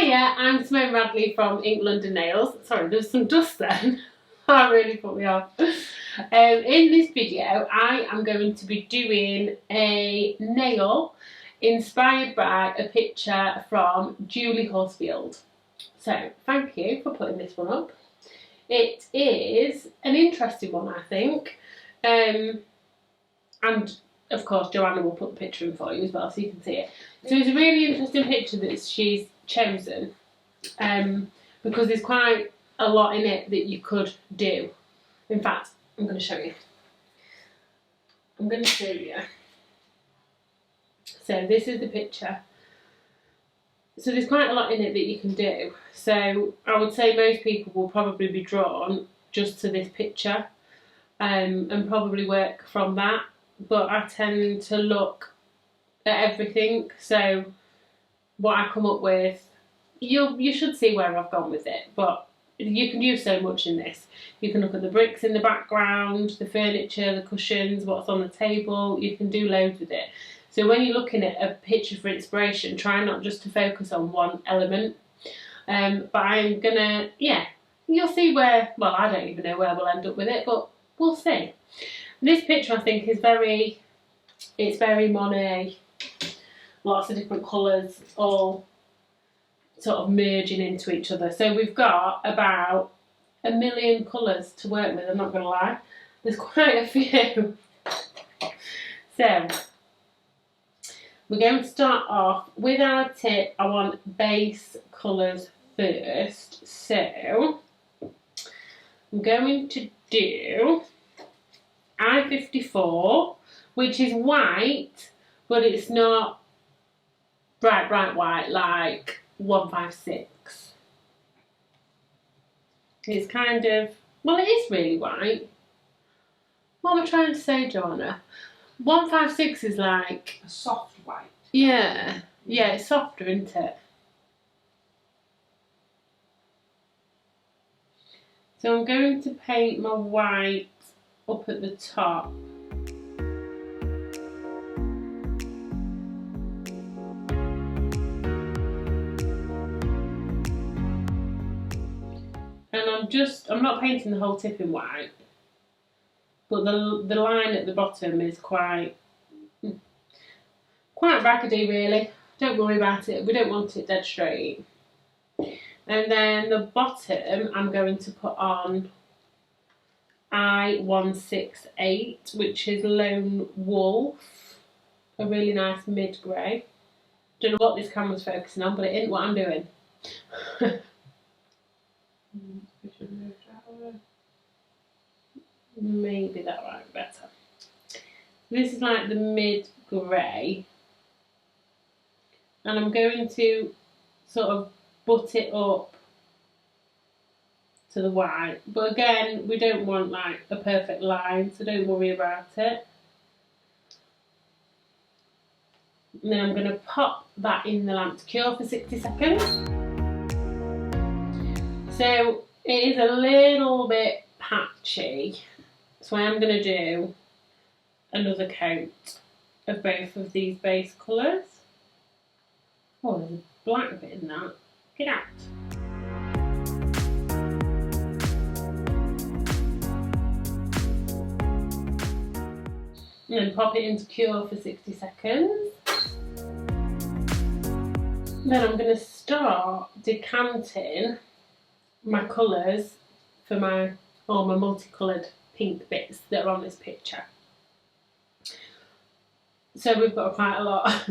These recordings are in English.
Hiya, I'm Simone Radley from Ink London Nails. Sorry, there's some dust then. That really put me off. In this video, I am going to be doing a nail inspired by a picture from Julie Horsfield. So, thank you for putting this one up. It is an interesting one, I think. And of course, Joanna will put the picture in for you as well so you can see it. So it's a really interesting picture that she's chosen because there's quite a lot in it that you could do. In fact, I'm going to show you. So this is the picture. So there's quite a lot in it that you can do. So I would say most people will probably be drawn just to this picture and probably work from that. But I tend to look at everything, so what I come up with, you should see where I've gone with it, but you can do so much in this. You can look at the bricks in the background, the furniture, the cushions, what's on the table. You can do loads with it. So when you're looking at a picture for inspiration, try not just to focus on one element. But I'm gonna, you'll see where, well, I don't even know where we'll end up with it, but we'll see. This picture I think is very Monet, lots of different colours all sort of merging into each other. So we've got about 1 million colours to work with, I'm not going to lie. There's quite a few. So we're going to start off with our tip. I want base colours first. So I'm going to do I-54, which is white, but it's not bright white like 156. It's kind of, well, it is really white. What am I trying to say, Joanna? 156 is like a soft white. Yeah, it's softer, isn't it? So I'm going to paint my white up at the top. And I'm not painting the whole tip in white, but the line at the bottom is quite raggedy really. Don't worry about it, we don't want it dead straight. And then the bottom I'm going to put on I-168, which is Lone Wolf, a really nice mid-grey. Don't know what this camera's focusing on, but it isn't what I'm doing. Maybe that might be better. This is like the mid-grey, and I'm going to sort of butt it up to the white, but again we don't want like a perfect line, so don't worry about it. And then I'm going to pop that in the lamp to cure for 60 seconds. So it is a little bit patchy, so I am going to do another coat of both of these base colours. Oh, there's a black bit in that. Get out. And then pop it into cure for 60 seconds. Then I'm going to start decanting my colours for my multicoloured pink bits that are on this picture. So we've got quite a lot.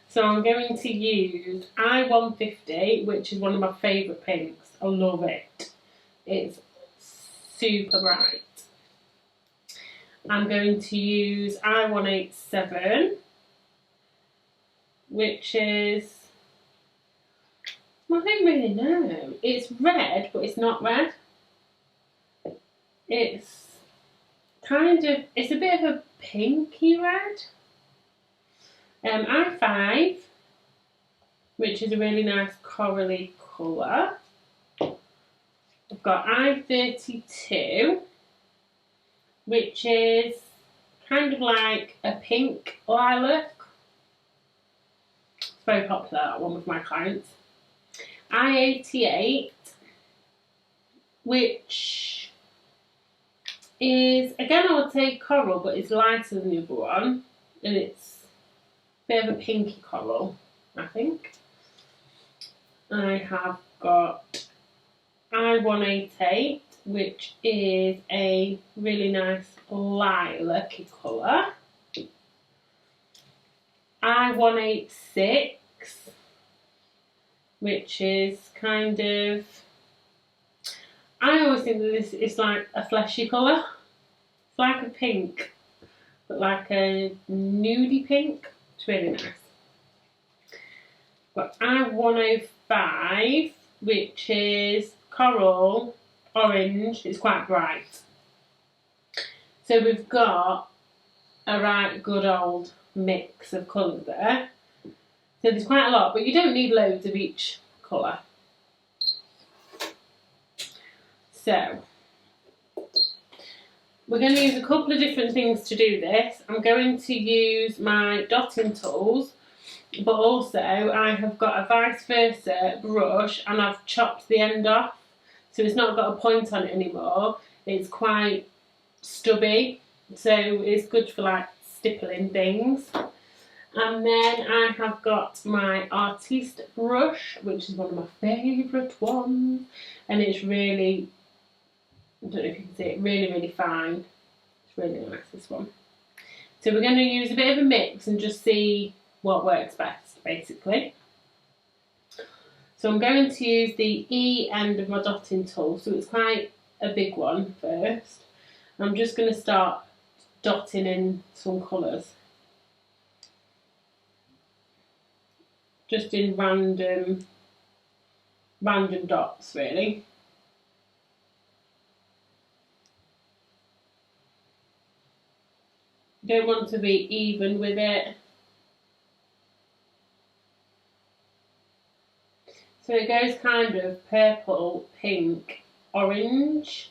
So I'm going to use I-150, which is one of my favourite pinks. I love it. It's super bright. I'm going to use I-187, which is, well, I don't really know. It's red, but it's not red. It's it's a bit of a pinky red. I-5, which is a really nice corally colour. I've got I-32, which is kind of like a pink lilac. It's very popular, that one with my clients. I-88, which is, again, I would say coral, but it's lighter than the other one, and it's a bit of a pinky coral, I think. I have got I-188, which is a really nice lilac-y colour. I-186, which is kind of, I always think that this is like a fleshy colour. It's like a pink, but like a nudie pink. It's really nice. Got I-105, which is coral, orange. It's quite bright. So we've got a right good old mix of colours there. So there's quite a lot, but you don't need loads of each colour. So we're going to use a couple of different things to do this. I'm going to use my dotting tools, but also I have got a vice versa brush and I've chopped the end off, so it's not got a point on it anymore. It's quite stubby, so it's good for like stippling things. And then I have got my artiste brush, which is one of my favourite ones, and it's really, I don't know if you can see it, really fine. It's really nice, this one. So we're going to use a bit of a mix and just see what works best, basically. So I'm going to use the E end of my dotting tool, so it's quite a big one first. I'm just going to start dotting in some colours. Just in random dots, really. You don't want to be even with it. So it goes kind of purple, pink, orange-ish.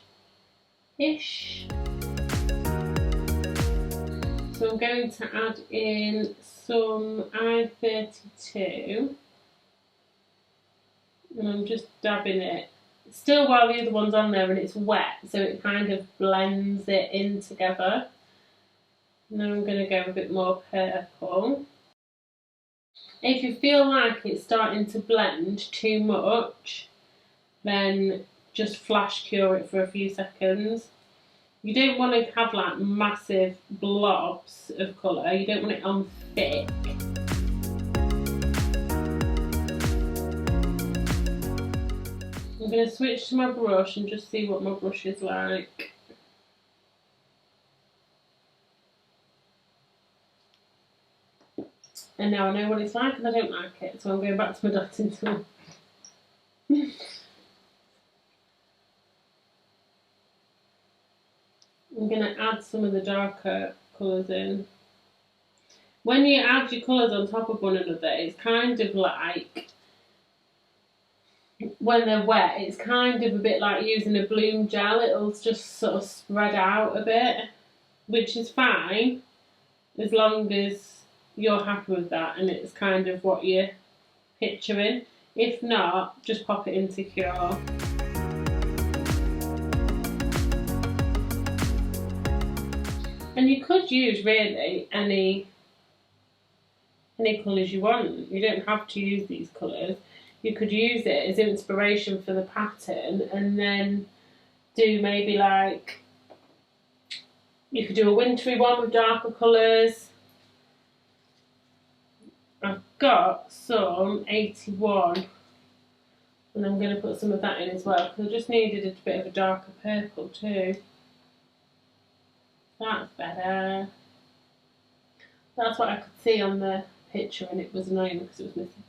So I'm going to add in some I-32, and I'm just dabbing it, still while the other one's on there and it's wet, so it kind of blends it in together. Now I'm going to go a bit more purple. If you feel like it's starting to blend too much, then just flash cure it for a few seconds. You don't want to have like massive blobs of colour, you don't want it on thick. I'm going to switch to my brush and just see what my brush is like. And now I know what it's like and I don't like it, so I'm going back to my dotting tool. I'm going to add some of the darker colours in. When you add your colours on top of one another, it's kind of like, when they're wet, it's kind of a bit like using a bloom gel. It'll just sort of spread out a bit, which is fine, as long as you're happy with that and it's kind of what you're picturing. If not, just pop it into Cure. And you could use really any colours you want. You don't have to use these colours. You could use it as inspiration for the pattern and then do maybe like, you could do a wintry one with darker colours. I've got some 81 and I'm going to put some of that in as well because I just needed a bit of a darker purple too. That's better. That's what I could see on the picture and it was annoying because it was missing.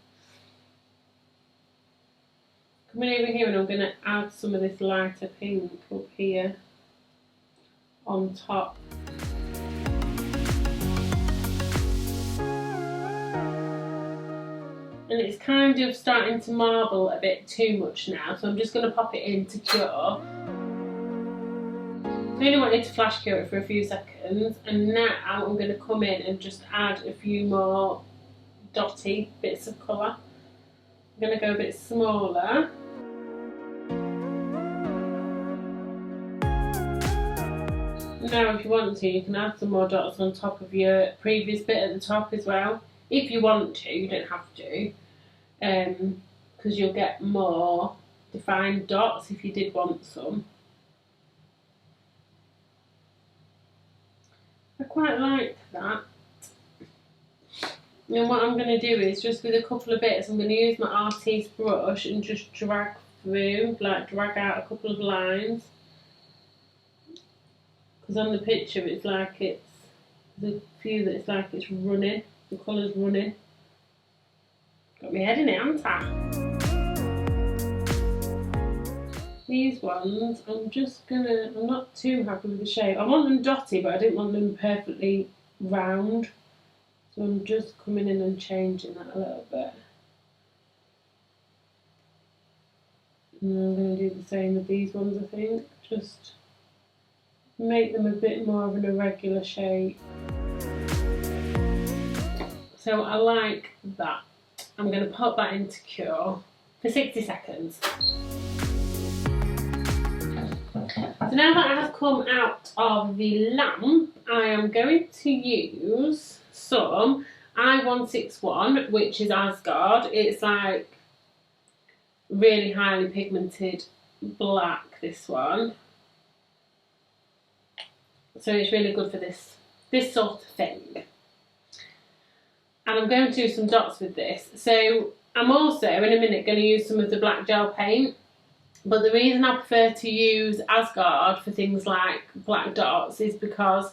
Coming over here and I'm going to add some of this lighter pink up here on top. And it's kind of starting to marble a bit too much now, so I'm just going to pop it in to cure. I only wanted to flash cure it for a few seconds, and now I'm going to come in and just add a few more dotty bits of colour. I'm going to go a bit smaller. Now if you want to, you can add some more dots on top of your previous bit at the top as well. If you want to, you don't have to, because you'll get more defined dots if you did want some. I quite like that. And what I'm going to do is, just with a couple of bits, I'm going to use my artiste brush and just drag through, like drag out a couple of lines. Because on the picture it's like there's a few that it's like it's running, the colour's running. Got my head in it, haven't I? These ones, I'm not too happy with the shape. I want them dotty, but I didn't want them perfectly round. So I'm just coming in and changing that a little bit. And I'm going to do the same with these ones, I think. Just make them a bit more of an irregular shape. So I like that. I'm going to pop that into cure for 60 seconds. So now that it has come out of the lamp, I am going to use some I-161, which is Asgard. It's like really highly pigmented black, this one. So it's really good for this sort of thing. And I'm going to do some dots with this. So I'm also in a minute going to use some of the black gel paint. But the reason I prefer to use Asgard for things like black dots is because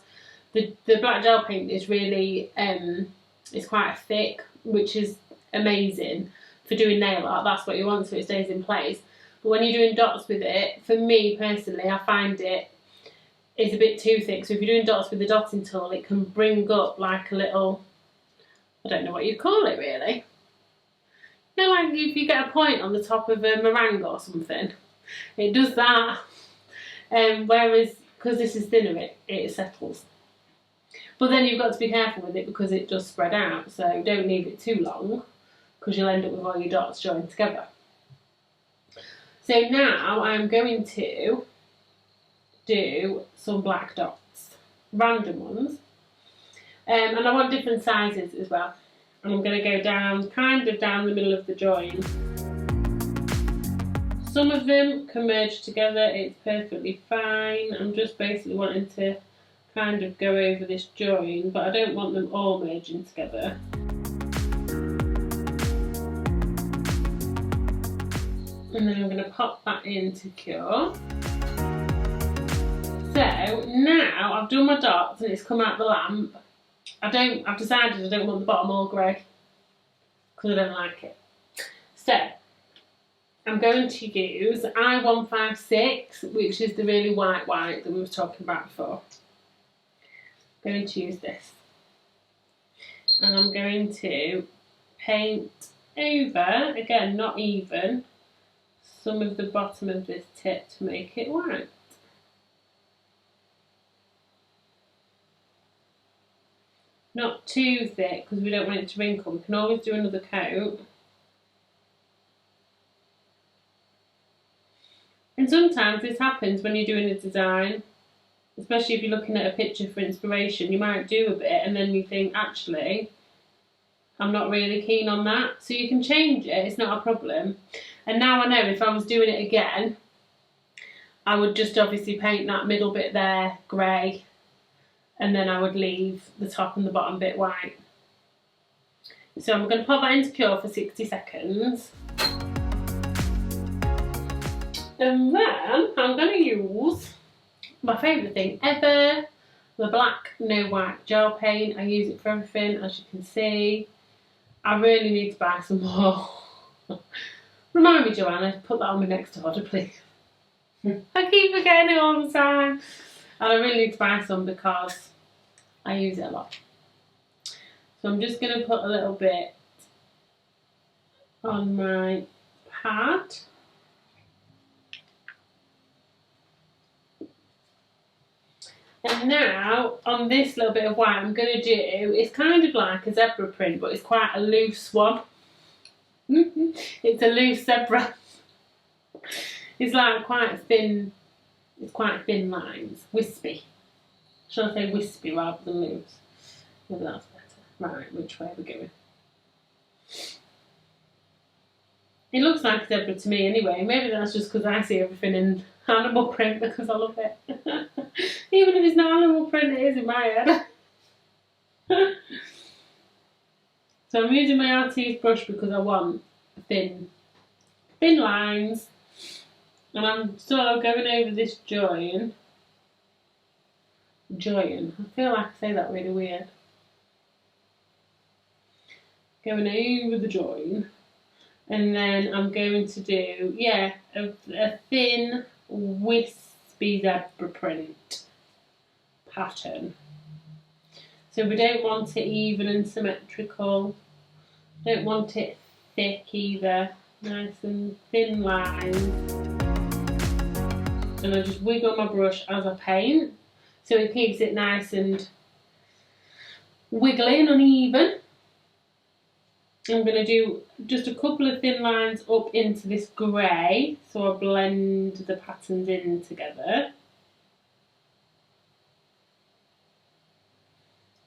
the black gel paint is really, it's quite thick, which is amazing for doing nail art. That's what you want, so it stays in place. But when you're doing dots with it, for me personally, I find it's a bit too thick. So if you're doing dots with the dotting tool, it can bring up like a little, I don't know what you'd call it really. You know, like if you get a point on the top of a meringue or something, it does that. Whereas, because this is thinner, it settles. But then you've got to be careful with it because it does spread out, so don't leave it too long because you'll end up with all your dots joined together. So now I'm going to do some black dots, random ones, and I want different sizes as well. And I'm going to go down, kind of down the middle of the join. Some of them can merge together, it's perfectly fine. I'm just basically wanting to kind of go over this join, but I don't want them all merging together. And then I'm going to pop that into cure. So now I've done my dots and it's come out the lamp. I've decided I don't want the bottom all grey because I don't like it. So I'm going to use I-156, which is the really white that we were talking about before. I'm going to use this. And I'm going to paint over, again not even, some of the bottom of this tip to make it white. Not too thick because we don't want it to wrinkle. We can always do another coat. And sometimes this happens when you're doing a design, especially if you're looking at a picture for inspiration. You might do a bit and then you think, actually, I'm not really keen on that. So you can change it, it's not a problem. And now I know if I was doing it again, I would just obviously paint that middle bit there grey, and then I would leave the top and the bottom bit white. So I'm going to pop that into cure for 60 seconds. And then I'm going to use my favourite thing ever, the black no white gel paint. I use it for everything, as you can see. I really need to buy some more. Remind me, Joanna, to put that on my next order, please. I keep forgetting it all the time. And I really need to buy some because I use it a lot. So I'm just going to put a little bit on my pad. And now, on this little bit of white, I'm going to do, it's kind of like a zebra print, but it's quite a loose one. It's a loose zebra. It's like quite thin. It's quite thin lines, wispy. Shall I say wispy rather than loose? Maybe that's better. Right, which way are we going? It looks like a zebra to me anyway. Maybe that's just because I see everything in animal print because I love it. Even if it's not animal print, it is in my head. So I'm using my artiste brush because I want thin lines. And I'm sort of going over this join. I feel like I say that really weird. Going over the join. And then I'm going to do, a thin, wispy zebra print pattern. So we don't want it even and symmetrical. Don't want it thick either. Nice and thin lines. And I just wiggle my brush as I paint. So it keeps it nice and wiggly and uneven. I'm going to do just a couple of thin lines up into this grey, so I blend the patterns in together.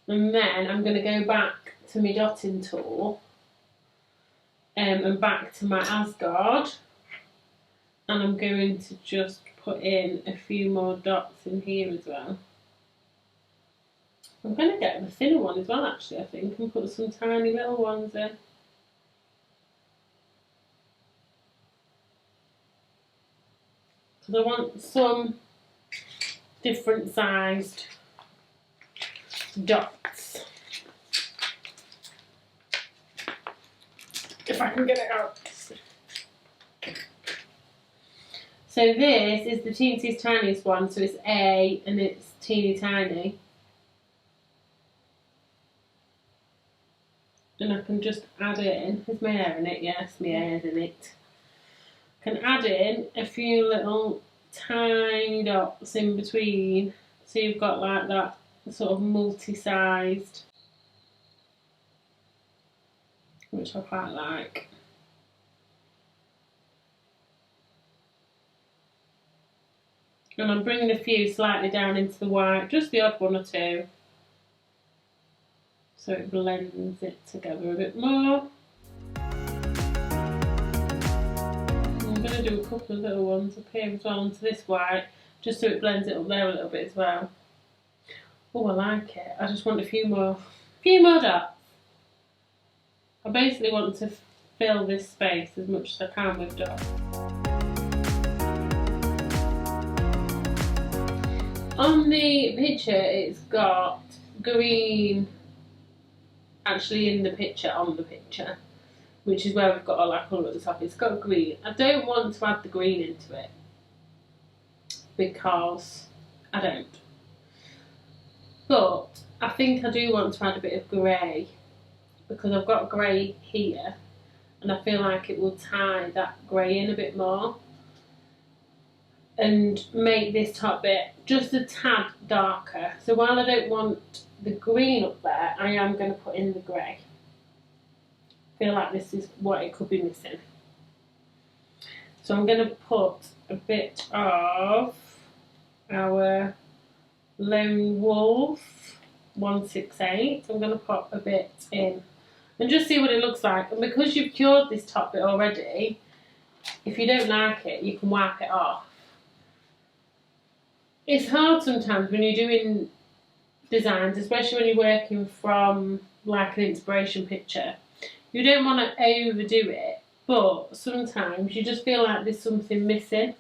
And then I'm going to go back to my dotting tool and back to my Asgard, and I'm going to just put in a few more dots in here as well. I'm going to get the thinner one as well actually, I think, and put some tiny little ones in. I want some different sized dots. If I can get it out. So this is the teeniest tiniest one, so it's A and it's teeny tiny. And I can just add in, is my hair in it? Yes, my hair's in it. Can add in a few little tiny dots in between, so you've got like that sort of multi-sized, which I quite like. And I'm bringing a few slightly down into the white, just the odd one or two, so it blends it together a bit more. I'm going to do a couple of little ones up here as well onto this white, just so it blends it up there a little bit as well. Oh, I like it. I just want a few more dots. I basically want to fill this space as much as I can with dots. On the picture, it's got green actually in the picture, on the picture, which is where we've got all our colour at the top. It's got green. I don't want to add the green into it because I don't. But I think I do want to add a bit of grey because I've got grey here and I feel like it will tie that grey in a bit more and make this top bit just a tad darker. So while I don't want the green up there, I am going to put in the grey. I feel like this is what it could be missing. So I'm going to put a bit of our Lone Wolf 168. I'm going to pop a bit in and just see what it looks like. And because you've cured this top bit already, if you don't like it, you can wipe it off. It's hard sometimes when you're doing designs, especially when you're working from like an inspiration picture. You don't want to overdo it, but sometimes you just feel like there's something missing.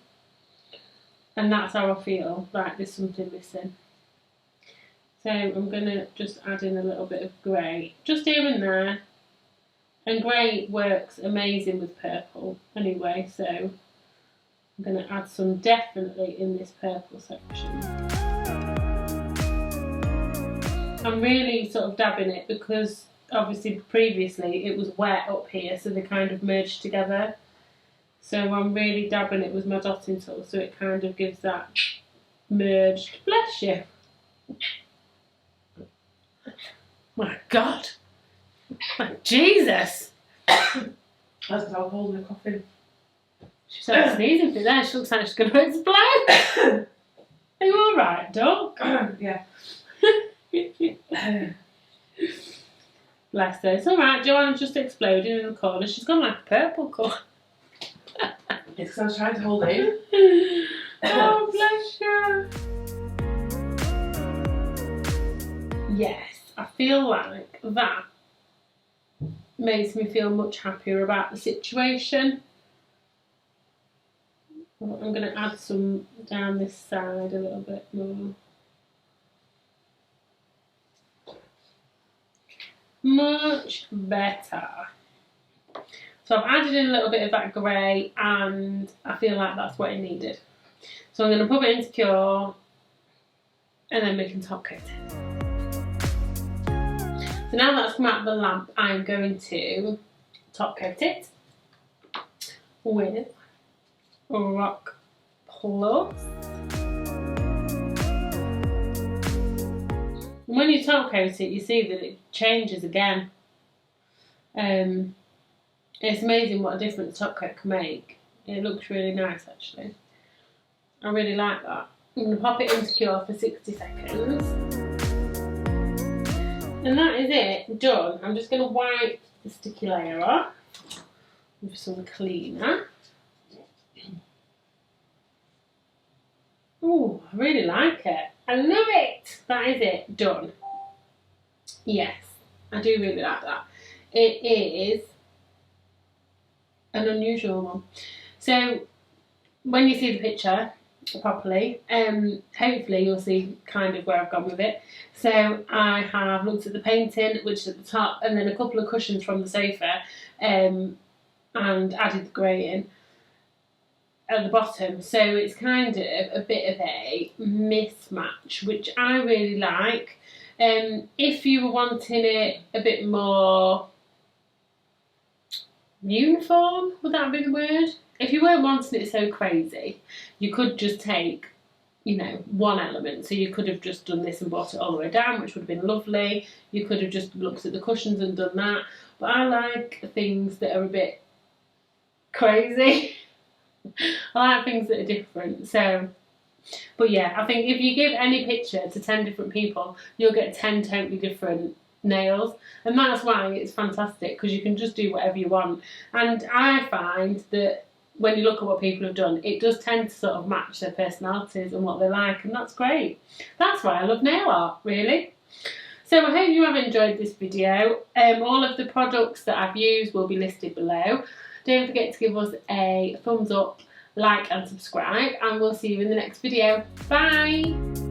And that's how I feel, like there's something missing. So I'm going to just add in a little bit of grey, just here and there. And grey works amazing with purple anyway, so I'm going to add some definitely in this purple section. I'm really sort of dabbing it because obviously previously it was wet up here, so they kind of merged together. So I'm really dabbing it with my dotting tool, so it kind of gives that merged. Bless you. My God. My Jesus. That's because I was holding a coffin. She started sneezing through there. She looks like she's going to explode. Are you alright, dog? Yeah. Bless her. It's alright. Joanna's just exploding in the corner. She's gone like a purple colour. It's because I was trying to hold it. Oh, bless you. Yes, I feel like that makes me feel much happier about the situation. I'm going to add some down this side a little bit more. Much better. So I've added in a little bit of that grey and I feel like that's what it needed. So I'm going to pop it into Cure and then we can top coat it. So now that's come out of the lamp, I'm going to top coat it with Rock Plus. And when you top coat it, you see that it changes again. It's amazing what a difference top coat can make. It looks really nice actually. I really like that. I'm going to pop it into Cure for 60 seconds. And that is it, done. I'm just going to wipe the sticky layer off with some cleaner. Oh, I really like it. I love it. That is it, done. Yes, I do really like that. It is an unusual one. So when you see the picture properly, hopefully you'll see kind of where I've gone with it. So I have looked at the painting, which is at the top, and then a couple of cushions from the sofa, and added the grey in at the bottom. So it's kind of a bit of a mismatch, which I really like. If you were wanting it a bit more uniform, would that be the word? If you weren't wanting it so crazy, you could just take, you know, one element. So you could have just done this and brought it all the way down, which would have been lovely. You could have just looked at the cushions and done that. But I like things that are a bit crazy. I like things that are different. So, but yeah, I think if you give any picture to 10 different people, you'll get 10 totally different nails, and that's why it's fantastic, because you can just do whatever you want. And I find that when you look at what people have done, it does tend to sort of match their personalities and what they like, and that's great. That's why I love nail art, really. So I hope you have enjoyed this video. All of the products that I've used will be listed below. Don't forget to give us a thumbs up, like and subscribe, and we'll see you in the next video. Bye!